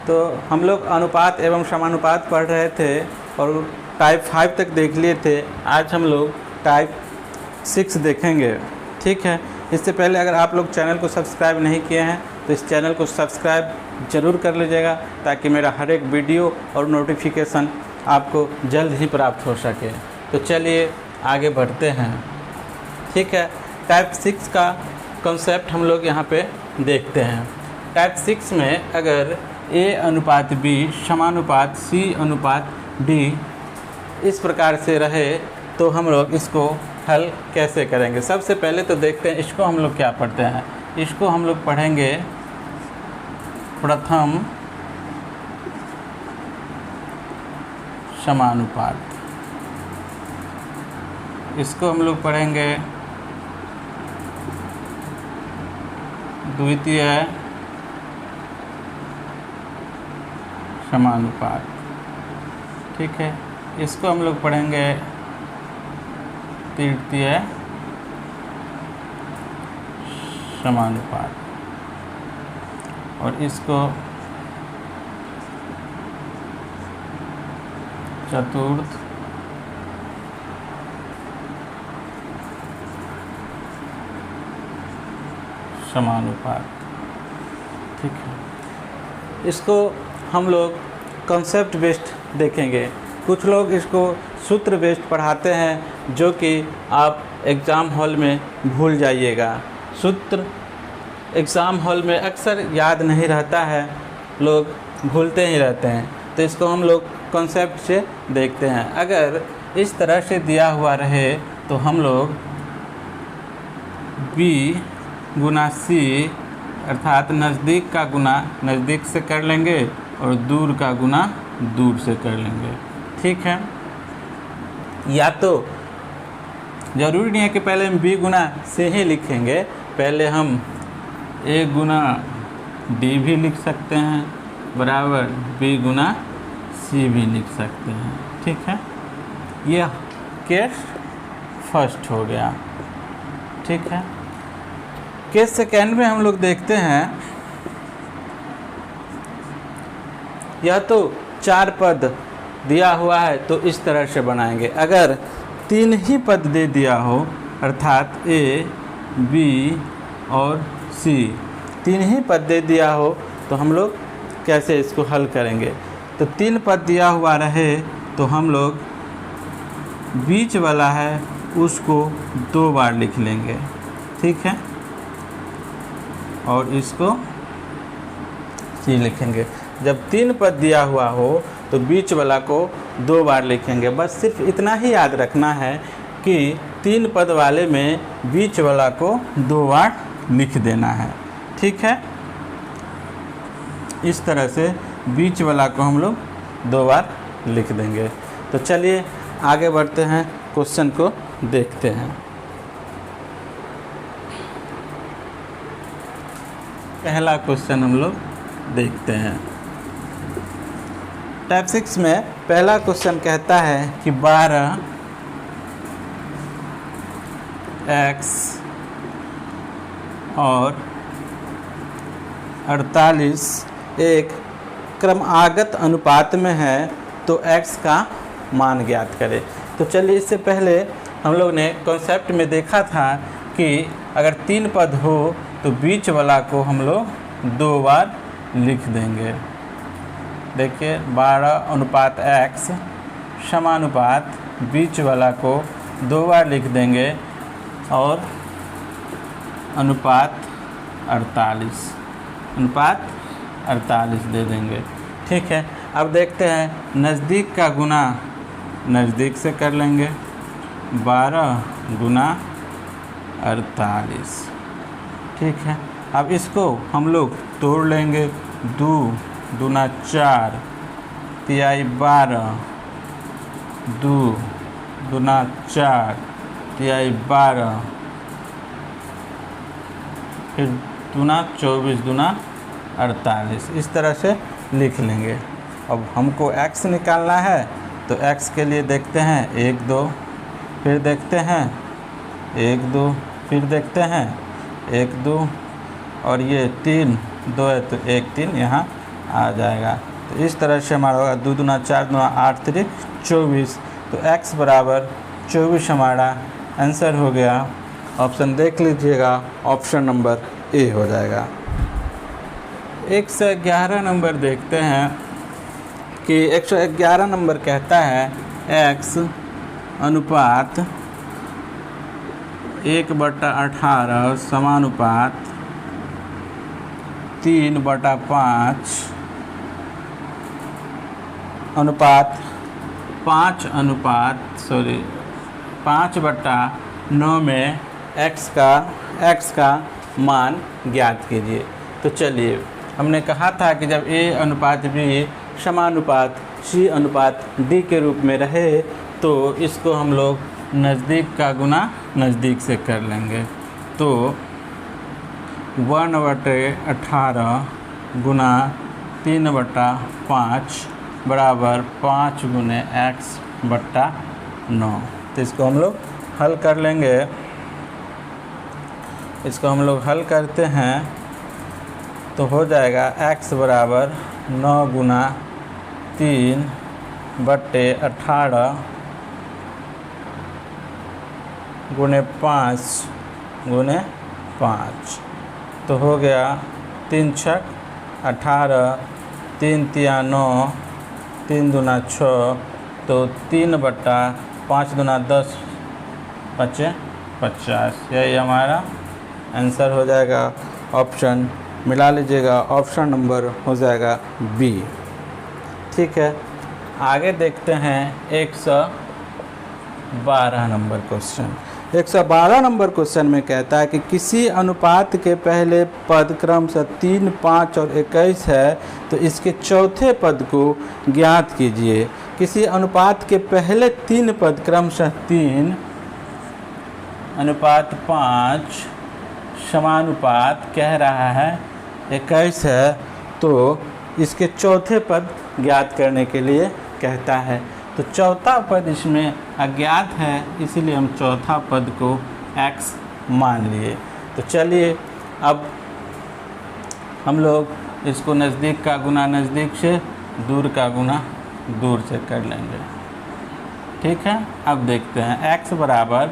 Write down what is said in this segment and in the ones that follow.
तो हम लोग अनुपात एवं समानुपात पढ़ रहे थे और टाइप 5 तक देख लिए थे। आज हम लोग टाइप 6 देखेंगे, ठीक है। इससे पहले अगर आप लोग चैनल को सब्सक्राइब नहीं किए हैं तो इस चैनल को सब्सक्राइब ज़रूर कर लीजिएगा, ताकि मेरा हर एक वीडियो और नोटिफिकेशन आपको जल्द ही प्राप्त हो सके। तो चलिए आगे बढ़ते हैं, ठीक है। टाइप 6 का कॉन्सेप्ट हम लोग यहाँ पे देखते हैं। टाइप 6 में अगर A/B समानुपात C/D इस प्रकार से रहे तो हम लोग इसको हल कैसे करेंगे। सबसे पहले तो देखते हैं इसको हम लोग क्या पढ़ते हैं। इसको हम लोग पढ़ेंगे प्रथम समानुपात, इसको हम लोग पढ़ेंगे द्वितीय समानुपात, ठीक है। इसको हम लोग पढ़ेंगे तृतीय समानुपात और इसको चतुर्थ समानुपात, ठीक है। इसको हम लोग कॉन्सेप्ट बेस्ड देखेंगे। कुछ लोग इसको सूत्र बेस्ड पढ़ाते हैं, जो कि आप एग्ज़ाम हॉल में भूल जाइएगा। सूत्र एग्ज़ाम हॉल में अक्सर याद नहीं रहता है, लोग भूलते ही रहते हैं। तो इसको हम लोग कॉन्सेप्ट से देखते हैं। अगर इस तरह से दिया हुआ रहे तो हम लोग B गुना C अर्थात नज़दीक का गुना नज़दीक से कर लेंगे और दूर का गुना दूर से कर लेंगे, ठीक है। या तो ज़रूरी नहीं है कि पहले हम B गुना C ही लिखेंगे, पहले हम A गुना D भी लिख सकते हैं बराबर B गुना C भी लिख सकते हैं, ठीक है। यह केस फर्स्ट हो गया, ठीक है। केस सेकेंड में हम लोग देखते हैं, यह तो 4 पद दिया हुआ है तो इस तरह से बनाएंगे। अगर 3 ही पद दे दिया हो अर्थात A, B और C 3 ही पद दे दिया हो तो हम लोग कैसे इसको हल करेंगे। तो 3 पद दिया हुआ रहे तो हम लोग बीच वाला है उसको 2 बार लिख लेंगे, ठीक है, और इसको C लिखेंगे। जब 3 पद दिया हुआ हो तो बीच वाला को 2 बार लिखेंगे। बस सिर्फ इतना ही याद रखना है कि 3 पद वाले में बीच वाला को 2 बार लिख देना है, ठीक है। इस तरह से बीच वाला को हम लोग 2 बार लिख देंगे। तो चलिए आगे बढ़ते हैं, क्वेश्चन को देखते हैं। पहला क्वेश्चन हम लोग देखते हैं। टाइप 6 में पहला क्वेश्चन कहता है कि 12x और 48 एक क्रमागत अनुपात में है तो x का मान ज्ञात करें। तो चलिए इससे पहले हम लोग ने कॉन्सेप्ट में देखा था कि अगर 3 पद हो तो बीच वाला को हम लोग 2 बार लिख देंगे। देखिए 12:x समानुपात बीच वाला को 2 बार लिख देंगे और अनुपात 48 दे देंगे, ठीक है। अब देखते हैं नज़दीक का गुना नज़दीक से कर लेंगे 12 गुना 48, ठीक है। अब इसको हम लोग तोड़ लेंगे 2 दूना 4 तिहाई 12 2 दूना 4 तिहाई 12 फिर दूना 24 दूना 48 इस तरह से लिख लेंगे। अब हमको x निकालना है तो x के लिए देखते हैं 1 2 फिर देखते हैं 1 2 फिर देखते हैं 1 2 और ये 3 2 है तो 1 3 यहाँ आ जाएगा। तो इस तरह से हमारा होगा 2 दूना 4 दूना 8 3 24। तो x बराबर 24 हमारा आंसर हो गया। ऑप्शन देख लीजिएगा, ऑप्शन नंबर ए हो जाएगा। 111 नंबर देखते हैं कि 111 नंबर कहता है x अनुपात 1/18 समानुपात 3/5 अनुपात 5/9 में x का मान ज्ञात कीजिए। तो चलिए, हमने कहा था कि जब a अनुपात b समानुपात c अनुपात d के रूप में रहे तो इसको हम लोग नज़दीक का गुना नज़दीक से कर लेंगे। तो 1/18 गुना 3/5 बराबर 5 गुने x/9। तो इसको हम लोग हल कर लेंगे। इसको हम लोग हल करते हैं तो हो जाएगा x बराबर 9 गुना 3/18 गुने 5 गुने 5। तो हो गया 3 छक 18, 3 तिया 9, 3 दूना 6, तो 3/5 दूना 10 5 50। यही हमारा आंसर हो जाएगा। ऑप्शन मिला लीजिएगा, ऑप्शन नंबर हो जाएगा बी। ठीक है, आगे देखते हैं 112 नंबर क्वेश्चन। 112 नंबर क्वेश्चन में कहता है कि किसी अनुपात के पहले पद क्रमशः 3, 5 और 21 है तो इसके चौथे पद को ज्ञात कीजिए। किसी अनुपात के पहले 3 पद क्रमशः 3 अनुपात 5 समानुपात कह रहा है 21 है, तो इसके चौथे पद ज्ञात करने के लिए कहता है। तो चौथा पद इसमें अज्ञात है, इसीलिए हम चौथा पद को x मान लिए। तो चलिए अब हम लोग इसको नज़दीक का गुना नज़दीक से, दूर का गुना दूर से कर लेंगे। ठीक है, अब देखते हैं x बराबर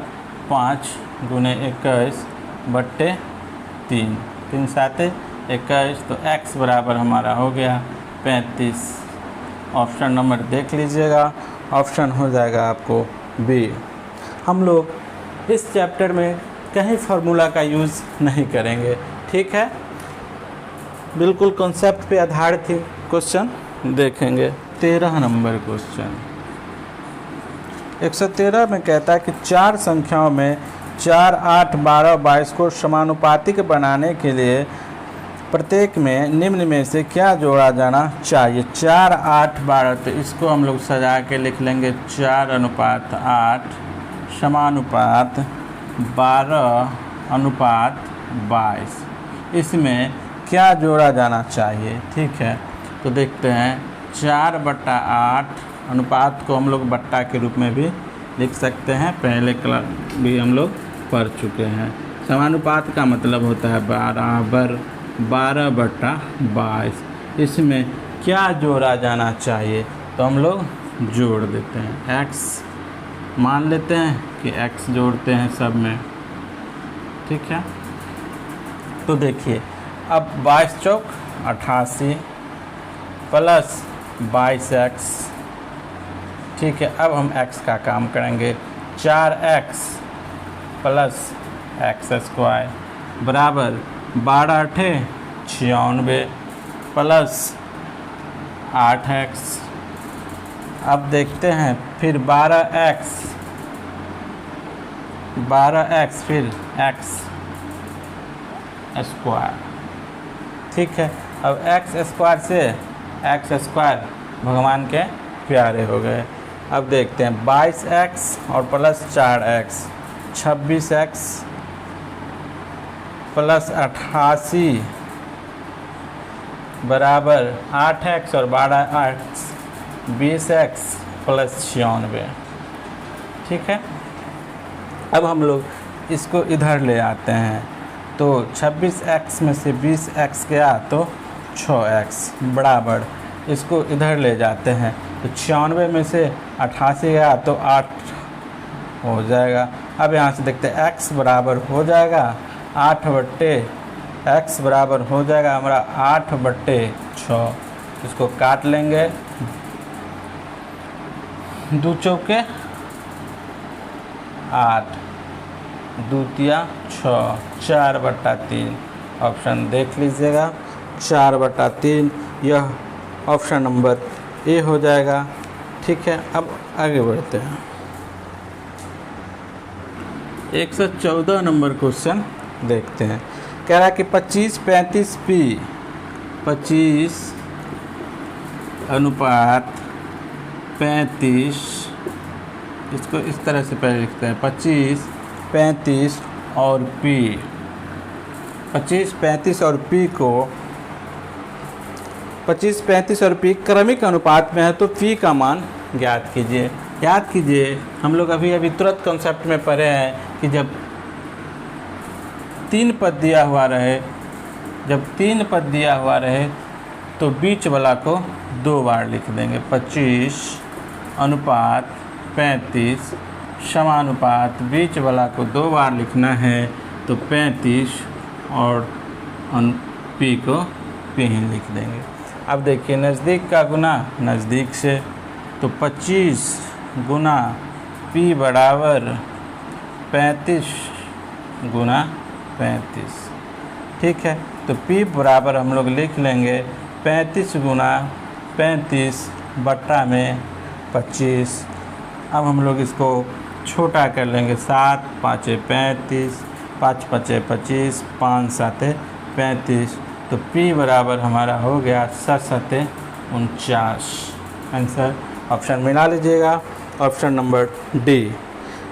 5 गुने 21 बट्टे 3, 3 7 21। तो x बराबर हमारा हो गया 35। ऑप्शन नंबर देख लीजिएगा, ऑप्शन हो जाएगा आपको बी। हम लोग इस चैप्टर में कहीं फार्मूला का यूज़ नहीं करेंगे। ठीक है, बिल्कुल कॉन्सेप्ट पे आधारित ही क्वेश्चन देखेंगे। 13 नंबर क्वेश्चन 113 में कहता है कि 4 संख्याओं में 4, 8, 12, 22 को समानुपातिक बनाने के लिए प्रत्येक में निम्न में से क्या जोड़ा जाना चाहिए। 4, 8, 12, तो इसको हम लोग सजा के लिख लेंगे 4 अनुपात 8 समानुपात 12 अनुपात 22। इसमें क्या जोड़ा जाना चाहिए। ठीक है, तो देखते हैं 4/8 अनुपात को हम लोग बट्टा के रूप में भी लिख सकते हैं, पहले क्लास भी हम लोग पढ़ चुके हैं। समानुपात का मतलब होता है बराबर 12/22। इसमें क्या जोड़ा जाना चाहिए, तो हम लोग जोड़ देते हैं। x मान लेते हैं कि x जोड़ते हैं सब में। ठीक है, तो देखिए अब 22 चौक 88 प्लस 22x। ठीक है, अब हम x का काम करेंगे। 4x प्लस x² बराबर 12 8 96 प्लस 8x। अब देखते हैं फिर 12x फिर x²। ठीक है, अब x² से x² भगवान के प्यारे हो गए। अब देखते हैं 22x और प्लस 4x 26x प्लस 88 बराबर 8x और 12x 20x प्लस 96। ठीक है, अब हम लोग इसको इधर ले आते हैं। तो 26x में से 20x गया तो 6x बराबर, इसको इधर ले जाते हैं तो 96 में से 88 गया तो 8 हो जाएगा। अब यहाँ से देखते हैं x बराबर हो जाएगा 8/x बराबर हो जाएगा हमारा 8/6। इसको काट लेंगे, 2 चौके 8, 2 तिया 6, 4/3 ऑप्शन देख लीजिएगा 4/3, यह ऑप्शन नंबर ए हो जाएगा। ठीक है, अब आगे बढ़ते हैं। 114 नंबर क्वेश्चन देखते हैं। कह रहा है कि 25 35 पी, 25 अनुपात 35, इसको इस तरह से पहले लिखते हैं 25 35 और पी। 25 35 और पी को 25 35 और पी क्रमिक अनुपात में है तो पी का मान ज्ञात कीजिए। याद कीजिए हम लोग अभी तुरंत कॉन्सेप्ट में पढ़े हैं कि जब 3 पद दिया हुआ रहे, जब 3 पद दिया हुआ रहे तो बीच वाला को 2 बार लिख देंगे। 25 अनुपात 35 समानुपात, बीच वाला को 2 बार लिखना है तो 35 और पी को पी ही लिख देंगे। अब देखिए नज़दीक का गुना नज़दीक से, तो 25 गुना पी बराबर 35 गुना 35। ठीक है, तो पी बराबर हम लोग लिख लेंगे 35 गुना 35 बट्टा में 25। अब हम लोग इसको छोटा कर लेंगे, 7 5 35, 5 5 25, 5 7 35, तो P बराबर हमारा हो गया 7 7 49। आंसर ऑप्शन मिला लीजिएगा, ऑप्शन नंबर डी।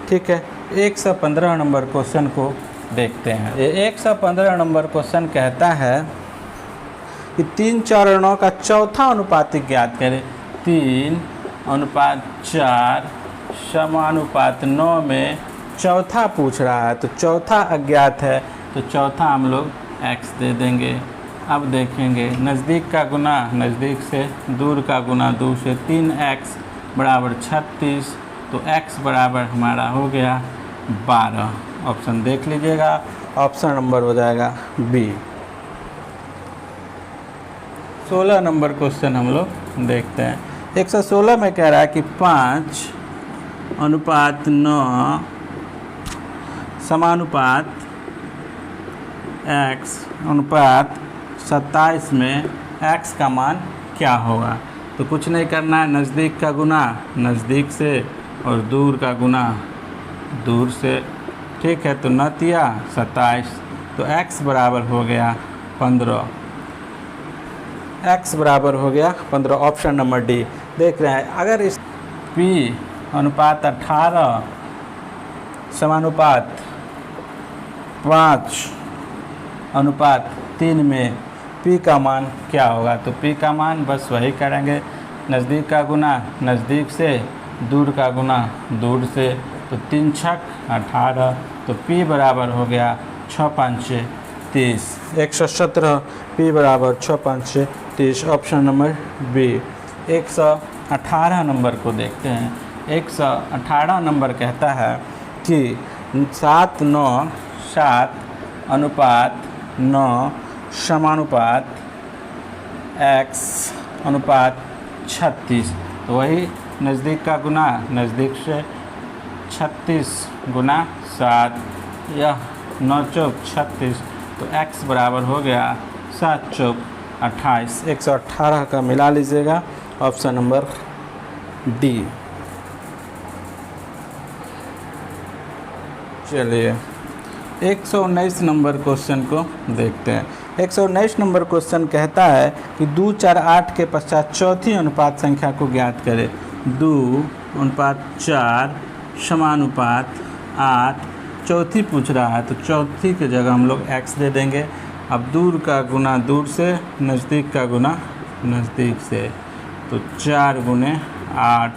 ठीक है, 115 नंबर क्वेश्चन को देखते हैं। ये 115 नंबर क्वेश्चन कहता है कि 3 4 और 9 का चौथा अनुपातिक ज्ञात करें। 3 अनुपात 4 समानुपात 9 में चौथा पूछ रहा है, तो चौथा अज्ञात है तो चौथा हम लोग x दे देंगे। अब देखेंगे नज़दीक का गुना नज़दीक से, दूर का गुना दूर से। 3x बराबर 36, तो x बराबर हमारा हो गया 12। ऑप्शन देख लीजिएगा, ऑप्शन नंबर हो जाएगा बी। 16 नंबर क्वेश्चन हम लोग देखते हैं। 116 में कह रहा है कि 5 अनुपात 9 समानुपात x अनुपात 27 में x का मान क्या होगा। तो कुछ नहीं करना है, नज़दीक का गुना नज़दीक से और दूर का गुना दूर से। ठीक है, तो 9 तिया 27, तो x बराबर हो गया 15। x बराबर हो गया 15, ऑप्शन नंबर डी। देख रहे हैं अगर इस p अनुपात 18 समानुपात 5 अनुपात 3 में p का मान क्या होगा। तो p का मान बस वही करेंगे, नज़दीक का गुना नज़दीक से, दूर का गुना दूर से। तो 3 6 18, तो p बराबर हो गया 6 5 30। 117 p बराबर 6 5 30, ऑप्शन नंबर बी। 118 नंबर को देखते हैं। 118 नंबर कहता है कि 7 9 7 अनुपात 9 समानुपात x अनुपात 36, तो वही नज़दीक का गुना नज़दीक से, 36 गुना 7, यह 9 चौक 36, तो x बराबर हो गया 7 चौक 28। 118 का मिला लीजिएगा, ऑप्शन नंबर डी। चलिए 119 नंबर क्वेश्चन को देखते हैं। 119 नंबर क्वेश्चन कहता है कि 2 4 8 के पश्चात चौथी अनुपात संख्या को ज्ञात करें। 2 अनुपात 4 समानुपात 8, चौथी पूछ रहा है तो चौथी की जगह हम लोग x दे देंगे। अब दूर का गुना दूर से, नज़दीक का गुना नज़दीक से, तो 4 गुने 8,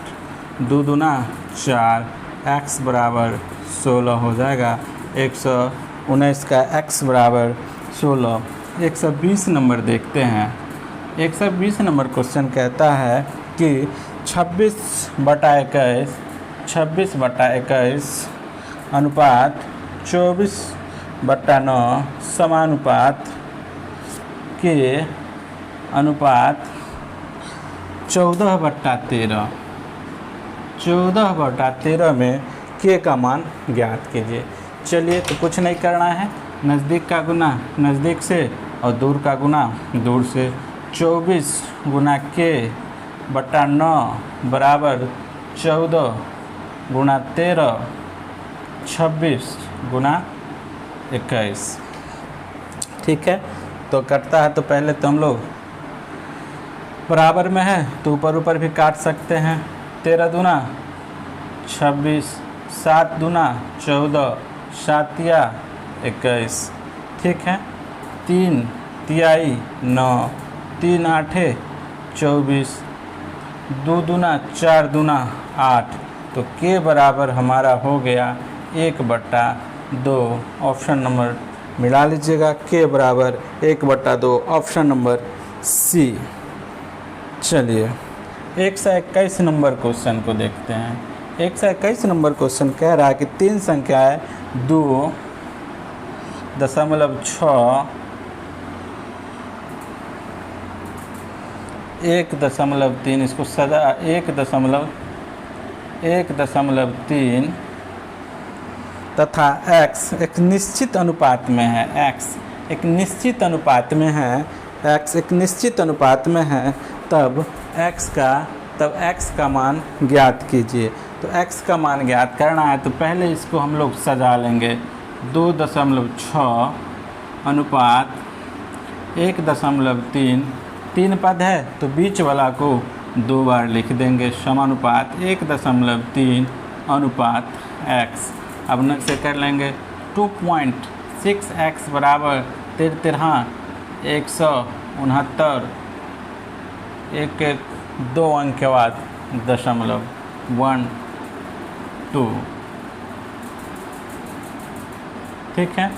2 दूना 4, x बराबर 16 हो जाएगा। 119 का x बराबर 16। 120 नंबर देखते हैं। 120 नंबर क्वेश्चन कहता है कि 26/21 अनुपात 24/9 समानुपात के अनुपात 14/13 में के का मान ज्ञात कीजिए। चलिए, तो कुछ नहीं करना है, नज़दीक का गुना नज़दीक से और दूर का गुना दूर से। 24 गुना के बटा 9 बराबर 14 गुना 13 26 गुना 21। ठीक है, तो कटता है तो पहले तो हम लोग बराबर में है तो ऊपर ऊपर भी काट सकते हैं। 13 दूना 26, 7 दूना 14, 7 या 21। ठीक है, 3 तिहाई 9, 3 आठे 24, 2 दूना 4 दूना 8। तो के बराबर हमारा हो गया 1/2। ऑप्शन नंबर मिला लीजिएगा, के बराबर 1/2, ऑप्शन नंबर सी। चलिए 121 नंबर क्वेश्चन को देखते हैं। 121 नंबर क्वेश्चन कह रहा है कि 3 संख्याएँ 2.6, 1.3, इसको सदा 1.3 तथा x एक निश्चित अनुपात में है। x एक निश्चित अनुपात में है, x एक निश्चित अनुपात में है, तब x का मान ज्ञात कीजिए। तो x का मान ज्ञात करना है तो पहले इसको हम लोग सजा लेंगे। 2.6 अनुपात 1.3, 3 पद है तो बीच वाला को 2 बार लिख देंगे, समानुपात 1.3 अनुपात x। अब नग से कर लेंगे। 2.6x बराबर 169, 2 अंक के बाद 0.12। ठीक है,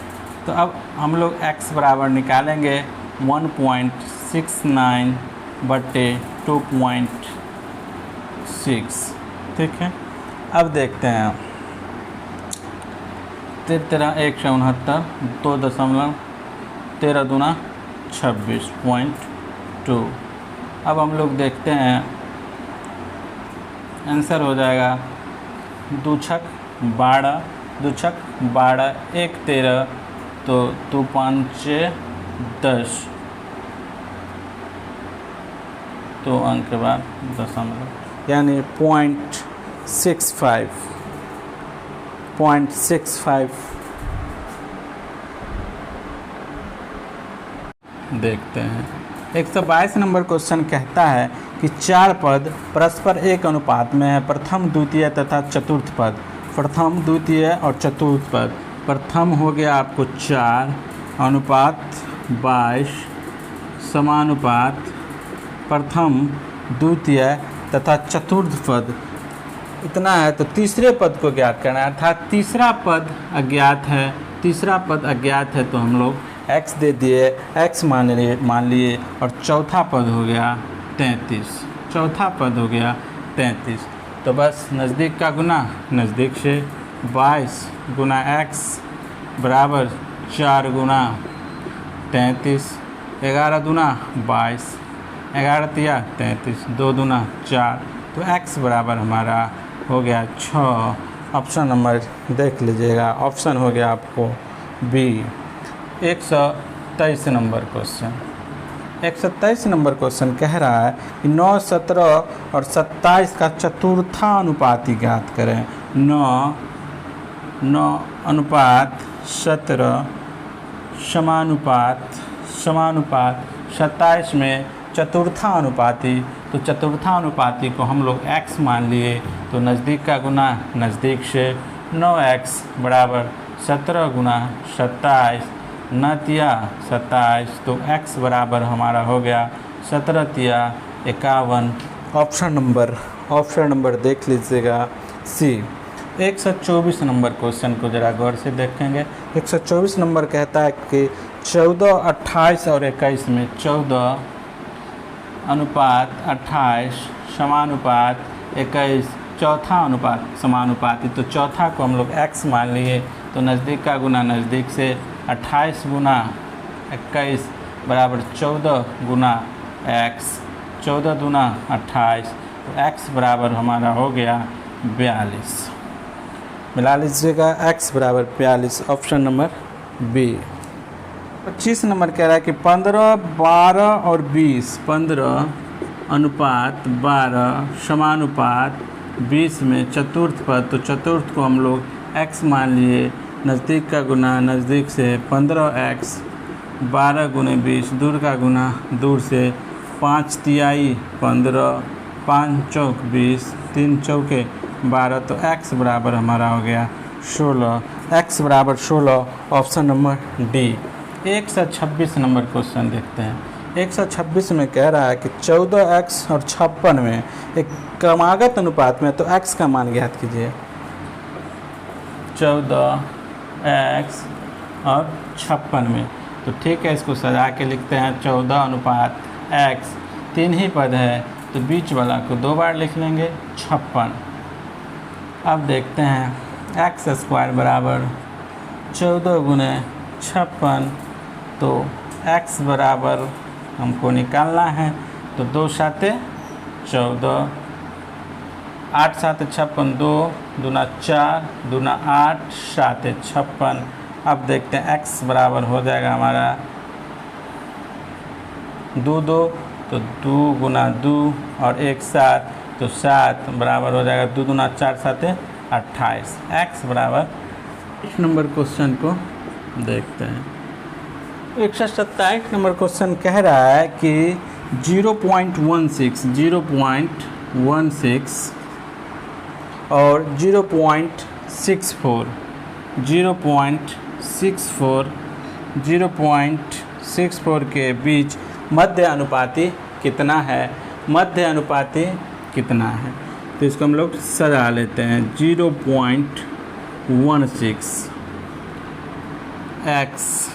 तो अब हम लोग x बराबर निकालेंगे 1.69/2.6। ठीक है, अब देखते हैं। 169, 2.13 दूना 26.2। अब हम लोग देखते हैं, आंसर हो जाएगा 2 छक 12, 2 छक 12, 1 13, तो 2 5 10, 2 अंक के बाद दशमलव, यानी 0.65। देखते हैं 122 नंबर क्वेश्चन कहता है कि 4 पद परस्पर एक अनुपात में है। प्रथम, द्वितीय तथा चतुर्थ पद। प्रथम, द्वितीय और चतुर्थ पद। प्रथम हो गया आपको 4 अनुपात 22 समानुपात प्रथम, द्वितीय तथा चतुर्थ पद इतना है। तो तीसरे पद को ज्ञात करना है, अर्थात तीसरा पद अज्ञात है। तीसरा पद अज्ञात है तो हम लोग x दे दिए, x मान लिए, और चौथा पद हो गया 33। चौथा पद हो गया 33। तो बस नज़दीक का गुना नज़दीक से, 22 गुना x बराबर 4 गुना 33, 11 दूना 22, 11 तिया 33, 2 दूना 4। तो x बराबर हमारा हो गया 6। ऑप्शन नंबर देख लीजिएगा, ऑप्शन हो गया आपको B. 123 number question. 127 number question कह रहा है कि 9, 17 और 27 का चतुर्था अनुपात ज्ञात करें। 9 अनुपात 17 समानुपात 27 में चतुर्था अनुपाती। तो चतुर्था अनुपाती को हम लोग x मान लिए, तो नज़दीक का गुना नज़दीक से, 9x बराबर 17 गुना 27, 9 तिया 27, तो x बराबर हमारा हो गया 17 तिया 51। ऑप्शन नंबर देख लीजिएगा सी। 124 नंबर क्वेश्चन को ज़रा गौर से देखेंगे। 124 नंबर कहता है कि 14, 28 और 21 में 14, अनुपात 28 समानुपात 21 चौथा अनुपात समानुपाती। तो चौथा को हम लोग x मान लिए, तो नज़दीक का गुना नज़दीक से 28 गुना 21 बराबर 14 गुना x, 14 दूना 28, तो x बराबर हमारा हो गया 42। मिला लीजिएगा x बराबर 42, ऑप्शन नंबर बी। 25 नंबर कह रहा है कि 15, 12 और 20, 15 अनुपात 12 समानुपात 20 में चतुर्थ पद, तो चतुर्थ को हम लोग x मान लिए, नज़दीक का गुना नज़दीक से 15x, 12 गुने 20 दूर का गुना दूर से, 5 तिहाई 15, 5 चौक 20, 3 चौके 12, तो x बराबर हमारा हो गया 16, x बराबर 16, option number D. 126 number question देखते हैं। 126 में कह रहा है कि 14x और 56 में एक क्रमागत अनुपात में, तो x का मान ज्ञात कीजिए। 14x और 56 में, तो ठीक है, इसको सजा के लिखते हैं 14 अनुपात x, 3 ही पद है तो बीच वाला को 2 बार लिख लेंगे 56। अब देखते हैं x स्क्वायर बराबर 14 गुने 56, तो x बराबर हमको निकालना है, तो 2 साते 14, 8 साते 56, 2 दूना 4 दूना 8 साते 56। अब देखते हैं x बराबर हो जाएगा हमारा 2 2, तो 2 गुना 2 और 1 7, तो 7 बराबर हो जाएगा 2 दूना 4 साते 28। x बराबर। इस नंबर क्वेश्चन को देखते हैं। 127 नंबर क्वेश्चन कह रहा है कि 0.16 और 0.64 के बीच मध्य अनुपाती कितना है, मध्य अनुपाती कितना है, तो इसको हम लोग सजा लेते हैं। 0.16 x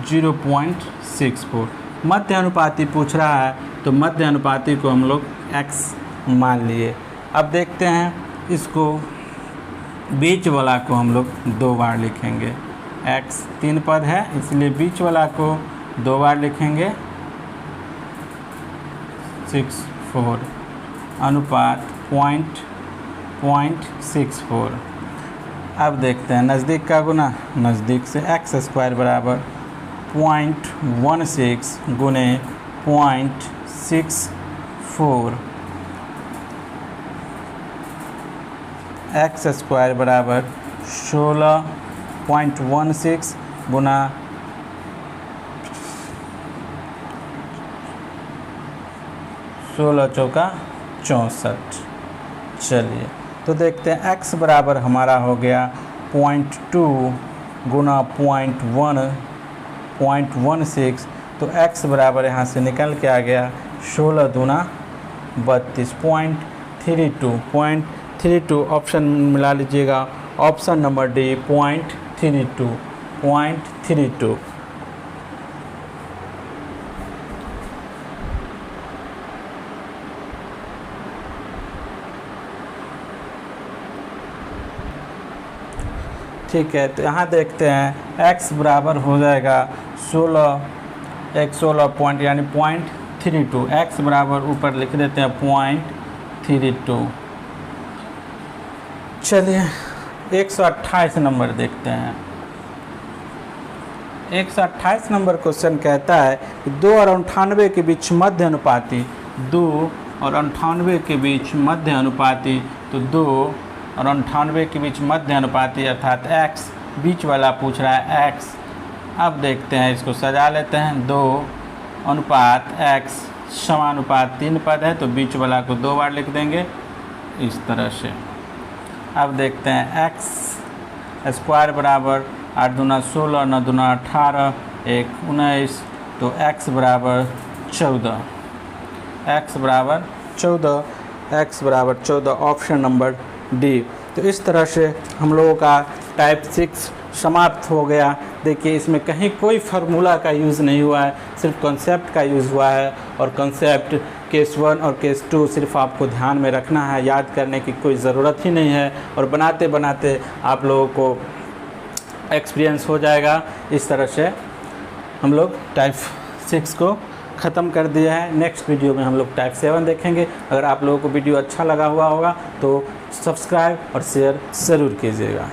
0.64 मध्य अनुपाती पूछ रहा है, तो मध्य अनुपाती को हम लोग x मान लिए। अब देखते हैं इसको, बीच वाला को हम लोग 2 बार लिखेंगे। x 3 पद है इसलिए बीच वाला को 2 बार लिखेंगे 64 अनुपात 0.64। अब देखते हैं नज़दीक का गुना नज़दीक से, x स्क्वायर बराबर 0.16 गुने 0.64, x स्क्वायर बराबर 16.16 गुना 16 चौका 64। चलिए तो देखते हैं x बराबर हमारा हो गया 0.2 गुना 0.16, तो x बराबर यहाँ से निकल के आ गया 16 दूना 32, 0.32 ऑप्शन मिला लीजिएगा, ऑप्शन नंबर डी 0.32। ठीक है, तो यहाँ देखते हैं x बराबर हो जाएगा 16 पॉइंट यानी 0.32, x बराबर ऊपर लिख देते हैं 0.32। चलिए 128 नंबर देखते हैं। 128 नंबर क्वेश्चन कहता है कि 2 और 98 के बीच मध्य अनुपाती, 2 और 98 के बीच मध्य अनुपाती, तो 2 और 98 के बीच मध्य अनुपाती अर्थात x, बीच वाला पूछ रहा है x। अब देखते हैं इसको सजा लेते हैं, 2 अनुपात x समानुपात 3 पद है तो बीच वाला को 2 बार लिख देंगे इस तरह से। अब देखते हैं x स्क्वायर बराबर 8 दूना 16, 9 दूना 18, 1 19, तो x बराबर 14, x बराबर 14, ऑप्शन नंबर डी। तो इस तरह से हम लोगों का टाइप 6 समाप्त हो गया। देखिए इसमें कहीं कोई फार्मूला का यूज़ नहीं हुआ है, सिर्फ कॉन्सेप्ट का यूज़ हुआ है। और कॉन्सेप्ट केस 1 और केस 2 सिर्फ आपको ध्यान में रखना है, याद करने की कोई ज़रूरत ही नहीं है। और बनाते बनाते आप लोगों को एक्सपीरियंस हो जाएगा। इस तरह से हम लोग टाइप 6 को ख़त्म कर दिया है। नेक्स्ट वीडियो में हम लोग टाइप 7 देखेंगे। अगर आप लोगों को वीडियो अच्छा लगा हुआ होगा तो सब्सक्राइब और शेयर ज़रूर कीजिएगा।